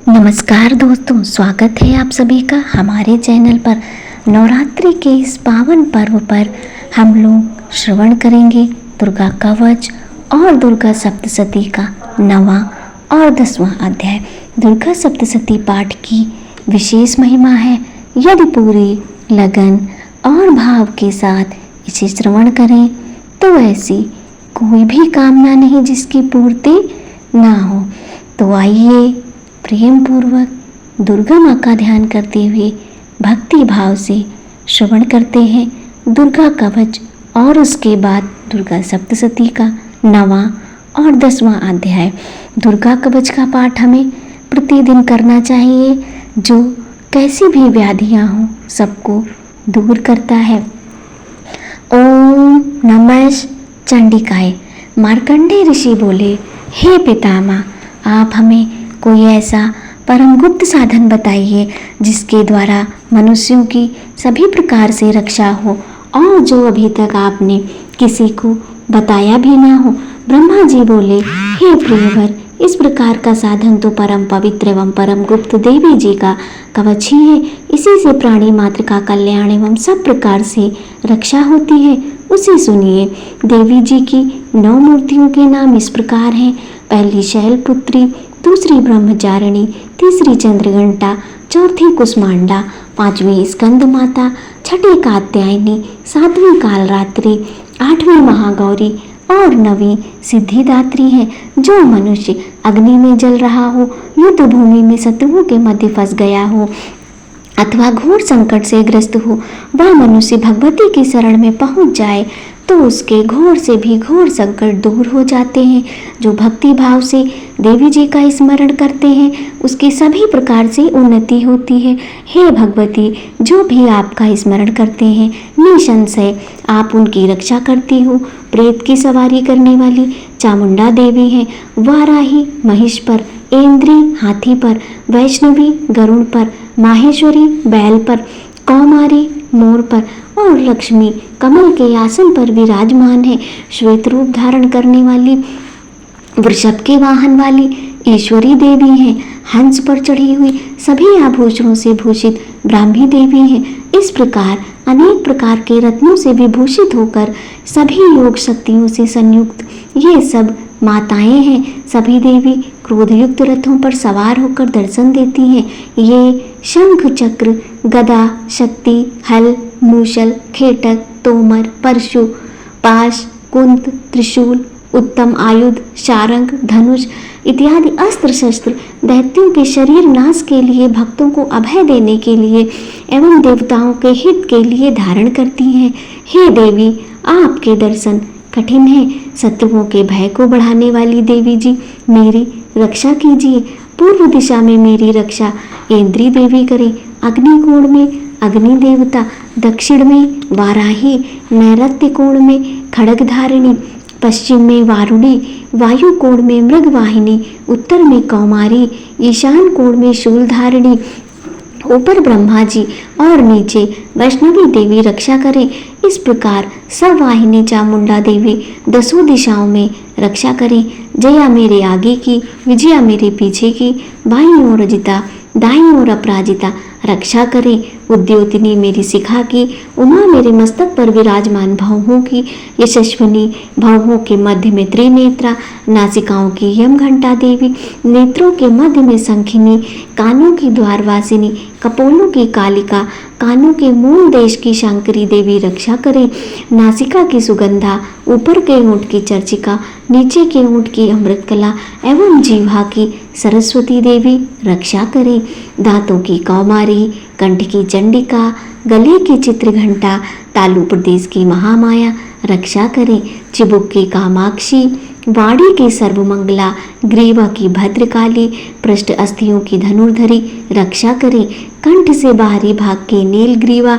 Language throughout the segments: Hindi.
नमस्कार दोस्तों, स्वागत है आप सभी का हमारे चैनल पर। नवरात्रि के इस पावन पर्व पर हम लोग श्रवण करेंगे दुर्गा कवच और दुर्गा सप्तशती का 9वां और 10वां अध्याय। दुर्गा सप्तशती पाठ की विशेष महिमा है। यदि पूरी लगन और भाव के साथ इसे श्रवण करें तो ऐसी कोई भी कामना नहीं जिसकी पूर्ति ना हो। तो आइए प्रेम पूर्वक दुर्गा माँ का ध्यान करते हुए भक्ति भाव से श्रवण करते हैं दुर्गा कवच और उसके बाद दुर्गा सप्तशती का 9वां और 10वां अध्याय। दुर्गा कवच का पाठ हमें प्रतिदिन करना चाहिए, जो कैसी भी व्याधियाँ हों सबको दूर करता है। ओम नमः चंडिकाय। मार्कंडेय ऋषि बोले, हे पितामह, आप हमें कोई ऐसा परम गुप्त साधन बताइए जिसके द्वारा मनुष्यों की सभी प्रकार से रक्षा हो और जो अभी तक आपने किसी को बताया भी ना हो। ब्रह्मा जी बोले, हे प्रियवर, इस प्रकार का साधन तो परम पवित्र एवं परम गुप्त देवी जी का कवच ही है। इसी से प्राणी मात्र का कल्याण एवं सब प्रकार से रक्षा होती है। उसे सुनिए। देवी जी की 9 मूर्तियों के नाम इस प्रकार हैं। पहली शैलपुत्री, दूसरी ब्रह्मचारिणी, तीसरी चंद्रघंटा, चौथी कुसमांडा, 5वीं स्कंद माता, 6ठी कात्यायनी, 7वीं कालरात्रि, 8वीं महागौरी और 9वीं सिद्धिदात्री है। जो मनुष्य अग्नि में जल रहा हो, युद्ध भूमि में शत्रुओं के मध्य फंस गया हो अथवा घोर संकट से ग्रस्त हो, वह मनुष्य भगवती की शरण में पहुंच जाए तो उसके घोर से भी घोर संकट दूर हो जाते हैं। जो भक्ति भाव से देवी जी का स्मरण करते हैं उसकी सभी प्रकार से उन्नति होती है। हे भगवती, जो भी आपका स्मरण करते हैं निसंशय आप उनकी रक्षा करती हो। प्रेत की सवारी करने वाली चामुंडा देवी हैं। वाराही महिष पर, ऐन्द्री हाथी पर, वैष्णवी गरुड़ पर, माहेश्वरी बैल पर, कौमारी मोर पर और लक्ष्मी कमल के आसन पर विराजमान है। श्वेत रूप धारण करने वाली, वृषभ के वाहन वाली ईश्वरी देवी हैं। हंस पर चढ़ी हुई, सभी आभूषणों से भूषित ब्राह्मी देवी हैं। इस प्रकार अनेक प्रकार के रत्नों से विभूषित होकर सभी योग शक्तियों से संयुक्त ये सब माताएं हैं। सभी देवी क्रोधयुक्त रथों पर सवार होकर दर्शन देती हैं। ये शंख, चक्र, गदा, शक्ति, हल, मूषल, खेटक, तोमर, परशु, पाश, कुंत, त्रिशूल, उत्तम आयुध, शारंग, धनुष इत्यादि अस्त्र शस्त्र दैत्यों के शरीर नाश के लिए, भक्तों को अभय देने के लिए एवं देवताओं के हित के लिए धारण करती हैं। हे देवी, आपके दर्शन कठिन है। शत्रुओं के भय को बढ़ाने वाली देवी जी, मेरी रक्षा कीजिए। पूर्व दिशा में मेरी रक्षा ऐन्द्री देवी करे, अग्निकोण में अग्नि देवता, दक्षिण में वाराही, नैऋत्य कोण में खड्गधारिणी, पश्चिम में वारुणी, वायु कोण में मृगवाहिनी, उत्तर में कौमारी, ईशान कोण में शूलधारिणी, ऊपर ब्रह्मा जी और नीचे वैष्णवी देवी रक्षा करें। इस प्रकार सवाहिनी चामुंडा देवी 10 दिशाओं में रक्षा करें। जया मेरे आगे की, विजया मेरे पीछे की, बाईं ओर अजिता, दाईं ओर अपराजिता रक्षा करें। उद्योतिनी मेरी शिखा की, उमा मेरे मस्तक पर विराजमान भौहों की, यशस्विनी भौहों के मध्य में त्रिनेत्रा, नासिकाओं की यम घंटा देवी, नेत्रों के मध्य में शंखिनी, कानों की द्वारवासिनी, कपोलों की कालिका, कानों के मूल देश की शंकरी देवी रक्षा करें। नासिका की सुगंधा, ऊपर के ओंठ की चर्चिका, नीचे के ओंठ की अमृतकला एवं जीवा की सरस्वती देवी रक्षा करें। दांतों की कौमारी, कंठ की चंडिका, गले की चित्रघंटा, तालु प्रदेश की महामाया रक्षा करें। चिबुक की कामाक्षी, वाणी की सर्वमंगला, ग्रीवा की भद्रकाली, पृष्ठ अस्थियों की धनुर्धरी रक्षा करें। कंठ से बाहरी भाग की नीलग्रीवा,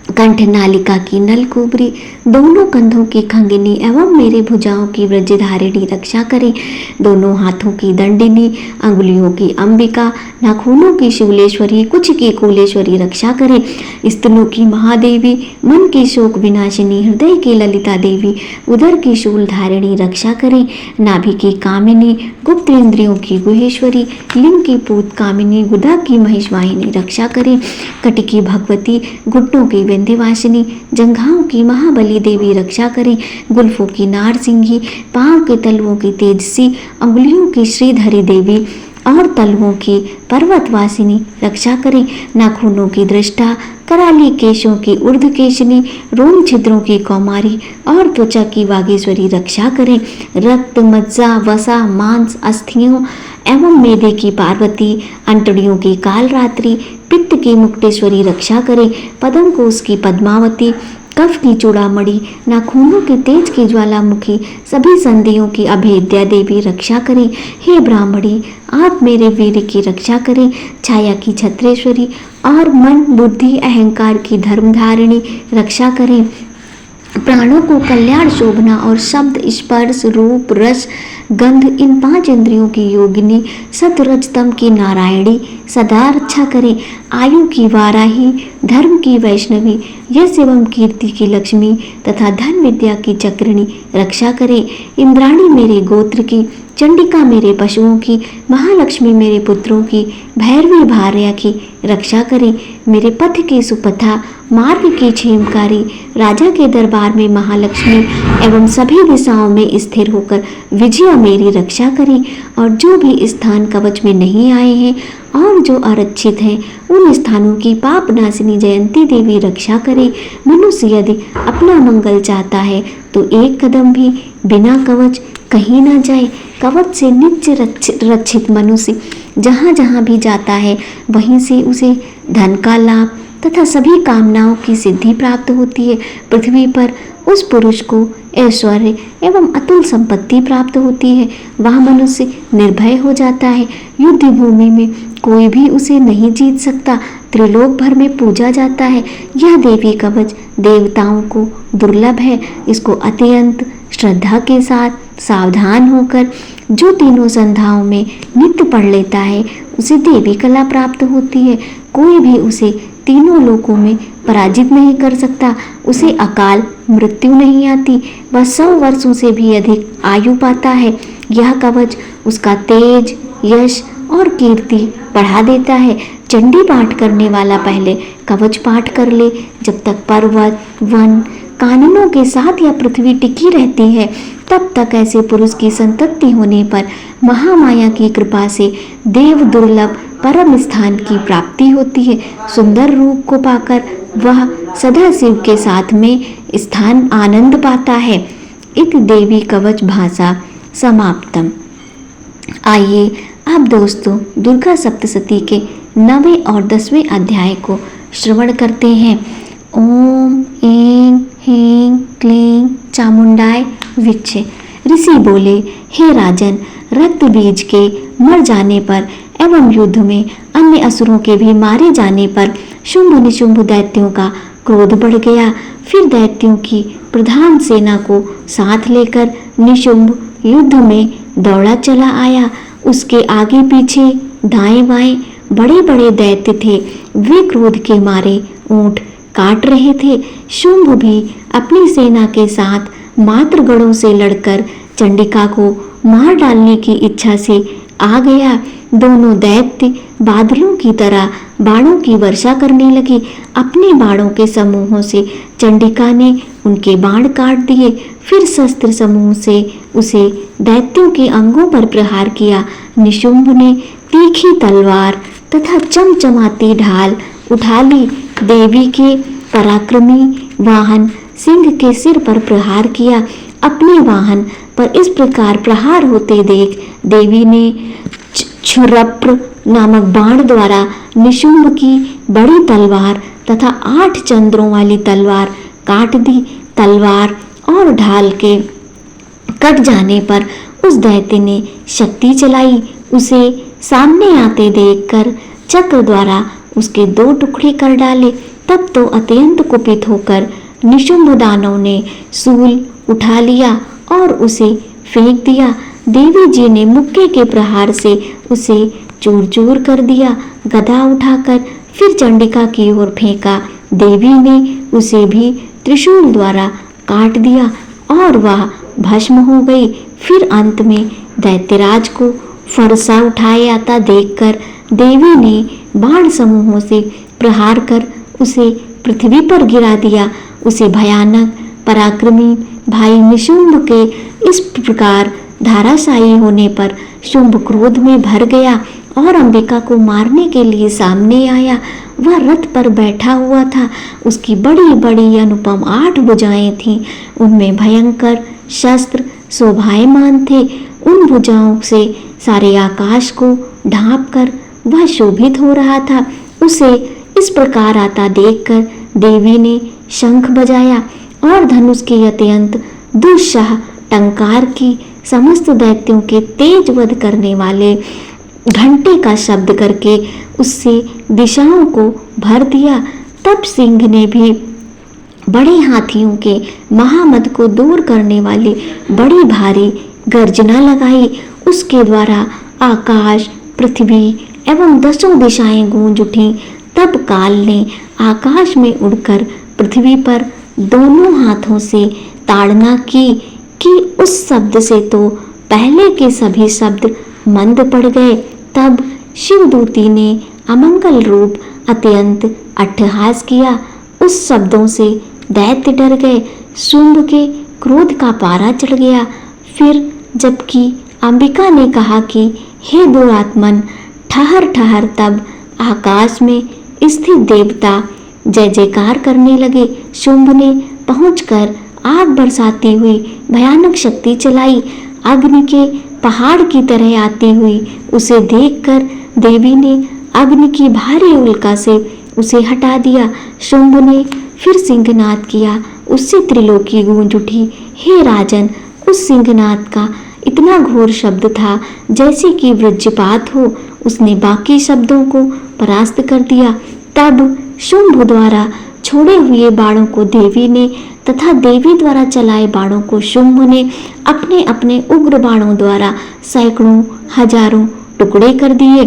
कंठ नालिका की नलकुबरी, दोनों कंधों की खंगिनी एवं मेरे भुजाओं की व्रजधारिणी रक्षा करें। दोनों हाथों की दंडिनी, अंगुलियों की अंबिका, नाखूनों की शूलेश्वरी, कुछ की कुलेश्वरी रक्षा करें। स्तनों की महादेवी, मन की शोक विनाशिनी, हृदय की ललिता देवी, उदर की शूल धारिणी रक्षा करें। नाभि की कामिनी, गुप्त इंद्रियों की गुहेश्वरी, लिंग की पूत कामिनी, गुदा की महेशवाहिनी रक्षा करें। कटी की भगवती, घुटनों की विंध्यवासिनी, जंघाओं की महाबली देवी रक्षा करें। गुल्फों की नारसिंही, पांव के तलवों की तेजसी, अंगुलियों की श्रीधरी देवी और तलवों की पर्वतवासिनी रक्षा करें। नाखूनों की दृष्टा, कराली केशों की ऊर्ध्वकेशिनी, रोम छिद्रों की कौमारी और त्वचा की वागीश्वरी रक्षा करें। रक्त, मज्जा, वसा, मांस, अस्थियों एवं मेदे की पार्वती, अंतड़ियों की कालरात्रि, पित्त की मुक्तेश्वरी रक्षा करें। पदम कोश की पद्मावती, कफ की चूड़ामणि, नाखूनों की तेज की ज्वालामुखी, सभी संधियों की अभेद्या देवी रक्षा करें। हे ब्राह्मणी, आप मेरे वीर की रक्षा करें। छाया की छत्रेश्वरी और मन, बुद्धि, अहंकार की धर्मधारिणी रक्षा करें। प्राणों को कल्याण, शोभना और शब्द, स्पर्श, रूप, रस, गंध, इन 5 इंद्रियों की योगिनी, सतरजतम की नारायणी सदा रक्षा करें। आयु की वाराही, धर्म की वैष्णवी, यश एवं कीर्ति की लक्ष्मी तथा धन विद्या की चक्रिणी रक्षा करें। इंद्राणी मेरे गोत्र की, चंडिका मेरे पशुओं की, महालक्ष्मी मेरे पुत्रों की, भैरवी भार्या की रक्षा करें। मेरे पथ की सुपथा, मार्ग की क्षेमकारी, राजा के दरबार में महालक्ष्मी एवं सभी दिशाओं में स्थिर होकर विजया मेरी रक्षा करें। और जो भी स्थान कवच में नहीं आए हैं और जो आरक्षित हैं, उन स्थानों की पाप नाशिनी जयंती देवी रक्षा करे। मनुष्य यदि अपना मंगल चाहता है तो एक कदम भी बिना कवच कहीं ना जाए। कवच से नित्य रक्षित मनुष्य जहाँ जहाँ भी जाता है वहीं से उसे धन का लाभ तथा सभी कामनाओं की सिद्धि प्राप्त होती है। पृथ्वी पर उस पुरुष को ऐश्वर्य एवं अतुल संपत्ति प्राप्त होती है। वह मनुष्य निर्भय हो जाता है। युद्ध भूमि में कोई भी उसे नहीं जीत सकता। त्रिलोक भर में पूजा जाता है। यह देवी कवच देवताओं को दुर्लभ है। इसको अत्यंत श्रद्धा के साथ सावधान होकर जो तीनों संध्याओं में नित्य पढ़ लेता है उसे देवी कला प्राप्त होती है। कोई भी उसे तीनों लोकों में पराजित नहीं कर सकता। उसे अकाल मृत्यु नहीं आती। वह 100 वर्षों से भी अधिक आयु पाता है। यह कवच उसका तेज, यश और कीर्ति बढ़ा देता है। चंडी पाठ करने वाला पहले कवच पाठ कर ले। जब तक पर्वत, वन, काननों के साथ या पृथ्वी टिकी रहती है तब तक ऐसे पुरुष की संतति होने पर महामाया की कृपा से देव दुर्लभ परम स्थान की प्राप्ति होती है। सुंदर रूप को पाकर वह सदा शिव के साथ में स्थान आनंद पाता है। एक देवी कवच भाषा समाप्तम। आइए अब दोस्तों दुर्गा सप्तशती के 9वें और 10वें अध्याय को श्रवण करते हैं। ओम ऐं ह्रीं क्लीं चामुंडाय विच्चे। ऋषि बोले, हे राजन, रक्त बीज के मर जाने पर एवं युद्ध में अन्य असुरों के भी मारे जाने पर शुंभ निशुंभ दैत्यों का क्रोध बढ़ गया। फिर दैत्यों की प्रधान सेना को साथ लेकर निशुंभ युद्ध में दौड़ा चला आया। उसके आगे पीछे दाएं बाएं बड़े बड़े दैत्य थे। वे क्रोध के मारे ऊंट काट रहे थे। शुंभ भी अपनी सेना के साथ मात्र गढ़ों से लड़कर चंडिका को मार डालने की इच्छा से आ गया। दोनों दैत्य बादलों की तरह बाणों की वर्षा करने लगे। अपने बाणों के समूहों से चंडिका ने उनके बाण काट दिए। फिर शस्त्र समूह से उसे दैत्यों के अंगों पर प्रहार किया। निशुंभ ने तीखी तलवार तथा चमचमाती ढाल उठा ली। देवी के पराक्रमी वाहन सिंह के सिर पर प्रहार किया। अपने वाहन पर इस प्रकार प्रहार होते देख देवी ने क्षुरप्र नामक बाण द्वारा निशुंभ की बड़ी तलवार तथा 8 चंद्रों वाली तलवार काट दी। तलवार और ढाल के कट जाने पर उस दैत्य ने शक्ति चलाई। उसे सामने आते देखकर चक्र द्वारा उसके 2 टुकड़े कर डाले। तब तो अत्यंत कुपित होकर निशुंभ दानव ने शूल उठा लिया और उसे फेंक दिया। देवी जी ने मुक्के के प्रहार से उसे चूर चूर कर दिया। गदा उठाकर फिर चंडिका की ओर फेंका। देवी ने उसे भी त्रिशूल द्वारा काट दिया और वह भस्म हो गई। फिर अंत में दैत्यराज को फरसा उठाए आता देखकर देवी ने बाण समूहों से प्रहार कर उसे पृथ्वी पर गिरा दिया। उसे भयानक पराक्रमी भाई निशुंभ के इस प्रकार धाराशायी होने पर शुंभ क्रोध में भर गया और अंबिका को मारने के लिए सामने आया। वह रथ पर बैठा हुआ था। उसकी बड़ी बड़ी अनुपम 8 भुजाएं थीं। उनमें भयंकर शस्त्र शोभायमान थे। उन भुजाओं से सारे आकाश को ढांप कर वह शोभित हो रहा था। उसे इस प्रकार आता देखकर देवी ने शंख बजाया और धनुष के अत्यंत दुस्सह टंकार की समस्त दैत्यों के तेज वध करने वाले घंटे का शब्द करके उससे दिशाओं को भर दिया। तब सिंह ने भी बड़े हाथियों के महामद को दूर करने वाली बड़ी भारी गर्जना लगाई। उसके द्वारा आकाश, पृथ्वी एवं 10 दिशाएं गूंज उठी। तब काल ने आकाश में उड़कर पृथ्वी पर दोनों हाथों से ताड़ना की कि उस शब्द से तो पहले के सभी शब्द मंद पड़ गए। तब शिवदूती ने अमंगल रूप अत्यंत अट्टहास किया। उस शब्दों से दैत्य डर गए। शुंभ के क्रोध का पारा चढ़ गया। फिर जबकि अंबिका ने कहा कि हे दुरात्मन ठहर ठहर, तब आकाश में स्थित देवता जय जयकार करने लगे। शुंभ ने पहुंचकर आग बरसाती हुई भयानक शक्ति चलाई। अग्नि के पहाड़ की तरह आती हुई उसे देखकर देवी ने अग्नि की भारी उल्का से उसे हटा दिया। शुंभ ने फिर सिंहनाद किया। उससे त्रिलोकी गूंज उठी। हे राजन, उस सिंहनाद का इतना घोर शब्द था जैसे कि वज्रपात हो। उसने बाकी शब्दों को परास्त कर दिया। तब शुंभ द्वारा छोड़े हुए बाणों को देवी ने तथा देवी द्वारा चलाए बाणों को शुंभ ने अपने अपने उग्र बाणों द्वारा सैकड़ों हजारों टुकड़े कर दिए।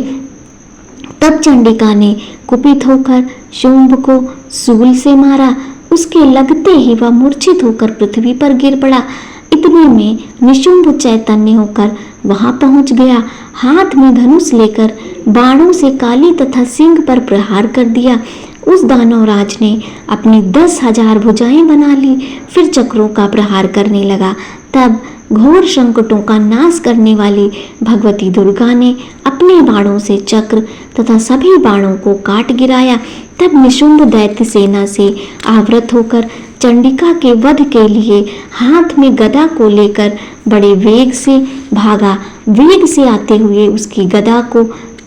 तब चंडिका ने कुपित होकर शुंभ को शूल से मारा। उसके लगते ही वह मूर्छित होकर पृथ्वी पर गिर पड़ा। इतने में निशुंभ चैतन्य होकर वहां पहुंच गया। हाथ में धनुष लेकर बाणों से काली तथा सिंह पर प्रहार कर दिया। उस दानवराज ने अपनी 10,000 भुजाएं बना ली। फिर चक्रों का प्रहार करने लगा। तब घोर संकटों का नाश करने वाली भगवती दुर्गा ने अपने बाणों से चक्र तथा सभी बाणों को काट गिराया। तब निशुंभ दैत्य सेना से आवृत होकर चंडिका के वध के लिए हाथ में गदा को लेकर बड़े वेग से भागा। वेग से आते हुए उसकी गदा को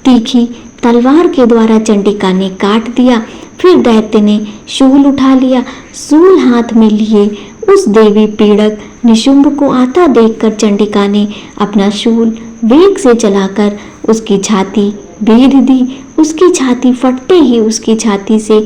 तीखी तलवार के द्वारा चंडिका ने काट दिया। फिर दैत्य ने शूल उठा लिया। शूल हाथ में लिए उस देवी पीड़क निशुंभ को आता देखकर चंडिका ने अपना शूल वेग से चलाकर उसकी छाती बेध दी। उसकी छाती फटते ही उसकी छाती से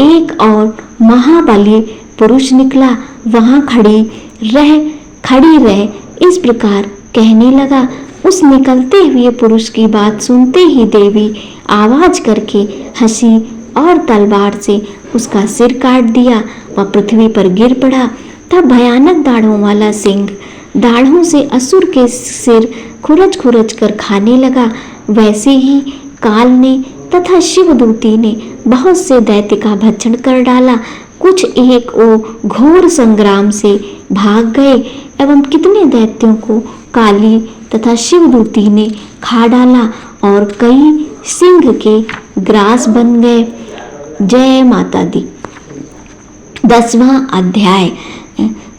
एक और महाबली पुरुष निकला। वहां खड़ी रह इस प्रकार कहने लगा। उस निकलते हुए पुरुष की बात सुनते ही देवी आवाज करके हंसी और तलवार से उसका सिर काट दिया। वह पृथ्वी पर गिर पड़ा। तब भयानक दाढ़ों वाला सिंह दाढ़ों से असुर के सिर खुरच खुरच कर खाने लगा। वैसे ही काल ने तथा शिवदूती ने बहुत से दैत्य का भक्षण कर डाला। कुछ एक घोर संग्राम से भाग गए एवं कितने दैत्यों को काली तथा शिवदूती ने खा डाला और कई सिंह के ग्रास बन गए। जय माता दी। 10वां अध्याय।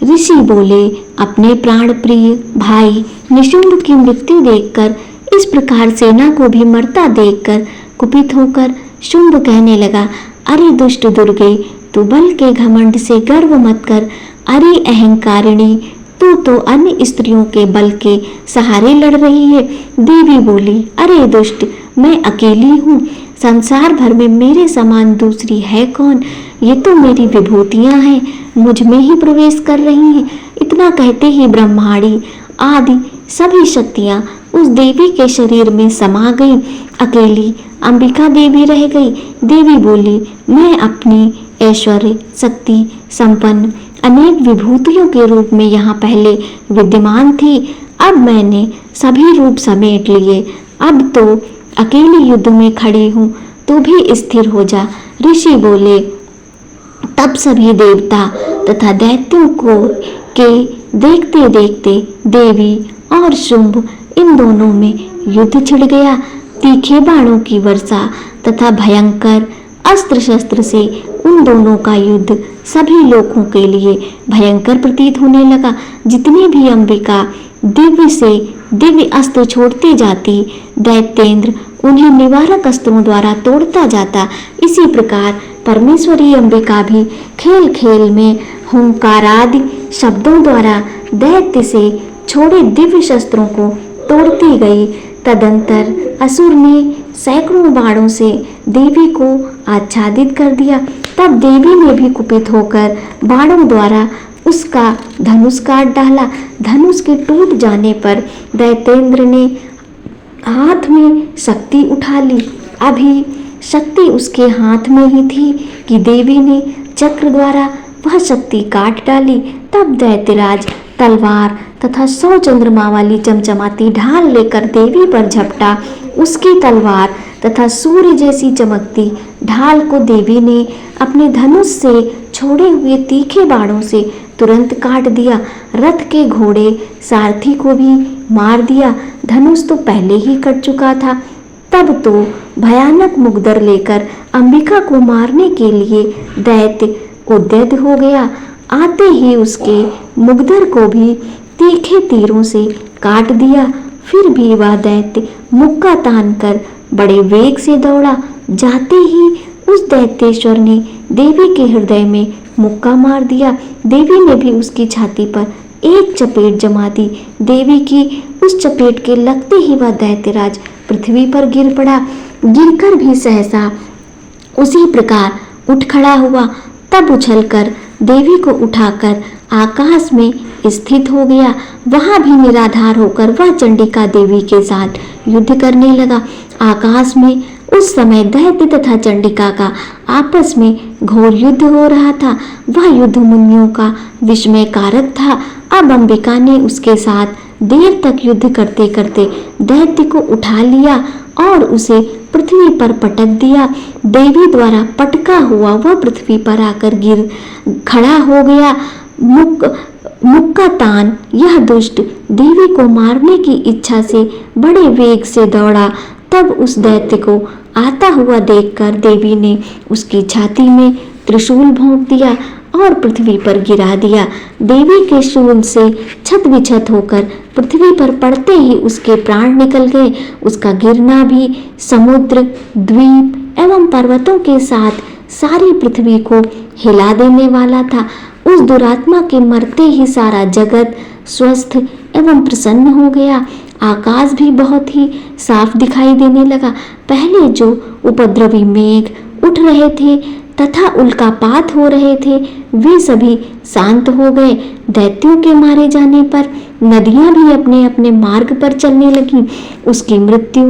ऋषि बोले, अपने प्राण प्रिय भाई निशुंभ की मृत्यु देखकर, इस प्रकार सेना को भी मरता देखकर कुपित होकर शुंभ कहने लगा, अरे दुष्ट दुर्गे, तू बल के घमंड से गर्व मत कर। अरे अहंकारिणी, तू तो अन्य स्त्रियों के बल के सहारे लड़ रही है। देवी बोली, अरे दुष्ट, मैं अकेली हूँ, संसार भर में मेरे समान दूसरी है कौन? ये तो मेरी विभूतियां हैं, मुझ में ही प्रवेश कर रही हैं। इतना कहते ही ब्रह्माणी आदि सभी शक्तियां उस देवी के शरीर में समा गई। अकेली अंबिका देवी रह गई। देवी बोली, मैं अपनी ऐश्वर्य शक्ति संपन्न अनेक विभूतियों के रूप में यहाँ पहले विद्यमान थी, अब मैंने सभी रूप समेट लिए। अब तो अकेली युद्ध में खड़ी हूँ, तू भी स्थिर हो जा। ऋषि बोले, तब सभी देवता तथा दैत्यों को के देखते देखते देवी और शुंभ इन दोनों में युद्ध छिड़ गया। तीखे बाणों की वर्षा तथा भयंकर अस्त्र शस्त्र से उन दोनों का युद्ध सभी लोगों के लिए भयंकर प्रतीत होने लगा। जितने भी अंबिका दिव्य से दिव्य अस्त्र छोड़ते जाती, दैत्येंद्र उन्हें निवारक अस्त्रों द्वारा तोड़ता जाता। इसी प्रकार परमेश्वरी अंबिका भी खेल खेल में हुंकारादि शब्दों द्वारा दैत्य से छोड़े दिव्य शस्त्रों को तोड़ती गई। तदंतर असुर ने सैकड़ों बाणों से देवी को आच्छादित कर दिया। तब देवी ने भी कुपित होकर बाणों द्वारा उसका धनुष काट डाला। धनुष के टूट जाने पर दैत्येंद्र ने हाथ में शक्ति उठा ली। अभी शक्ति उसके हाथ में ही थी कि देवी ने चक्र द्वारा वह शक्ति काट डाली। तब दैत्यराज तलवार तथा 100 चंद्रमा वाली चमचमाती ढाल लेकर देवी पर झपटा। उसकी तलवार तथा सूर्य जैसी चमकती ढाल को देवी ने अपने धनुष से छोड़े हुए तीखे बाणों से तुरंत काट दिया। रथ के घोड़े सारथी को भी मार दिया। धनुष तो पहले ही कट चुका था। तब तो भयानक मुग्दर लेकर अंबिका को मारने के लिए दैत्य उद्यत हो गया। आते ही उसके मुग्दर को भी तीखे तीरों से काट दिया। फिर भी वह दैत्य मुक्का तान कर बड़े वेग से दौड़ा। जाते ही उस दैत्येश्वर ने देवी के हृदय में मुक्का मार दिया। देवी ने भी उसकी छाती पर एक चपेट जमा दी। देवी की उस चपेट के लगते ही वह दैत्यराज पृथ्वी पर गिर पड़ा। गिरकर भी सहसा उसी प्रकार उठ खड़ा हुआ। तब उछलकर देवी को उठाकर आकाश में स्थित हो गया। वहां भी निराधार होकर वह चंडिका देवी के साथ युद्ध करने लगा। आकाश में उस समय दैत्य तथा चंडिका का आपस में घोर युद्ध हो रहा था। वह युद्ध मुनियों का विस्मय कारक था। अब अंबिका ने उसके साथ देर तक युद्ध करते करते दैत्य को उठा लिया और उसे पृथ्वी पर पटक दिया। देवी द्वारा पटका हुआ वह पृथ्वी पर आकर गिर खड़ा हो गया। मुक्का तान यह दुष्ट देवी को मारने की इच्छा से बड़े वेग से दौड़ा। तब उस दैत्य को आता हुआ देखकर देवी ने उसकी छाती में त्रिशूल भोंक दिया और पृथ्वी पर गिरा दिया। देवी के शूल से छत विछत होकर पृथ्वी पर पड़ते ही उसके प्राण निकल गए। उसका गिरना भी समुद्र, द्वीप एवं पर्वतों के साथ सारी पृथ्वी को हिला देने वाला था। उस दुरात्मा के मरते ही सारा जगत स्वस्थ एवं प्रसन्न हो गया। आकाश भी बहुत ही साफ दिखाई देने लगा। पहले जो उपद्रवी मेघ उठ रहे थे तथा उल्कापात हो रहे थे, वे सभी शांत हो गए। दैत्यों के मारे जाने पर नदियां भी अपने अपने मार्ग पर चलने लगीं। उसकी मृत्यु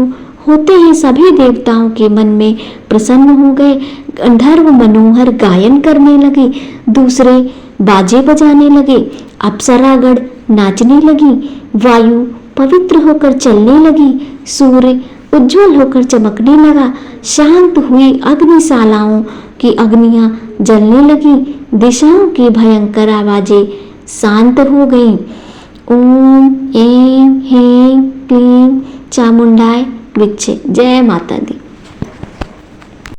होते ही सभी देवताओं के मन में प्रसन्न हो गए। गंधर्व मनोहर गायन करने लगे, दूसरे बाजे बजाने लगे, अप्सरागण नाचने लगी, वायु पवित्र होकर चलने लगी, सूर्य उज्जवल होकर चमकने लगा। शांत हुई अग्निशालाओं की अग्नियां जलने लगी। दिशाओं की भयंकर आवाजें शांत हो गईं। ओम ऐं ह्रीं क्लीं चामुंडाय विच्चे। जय माता दी।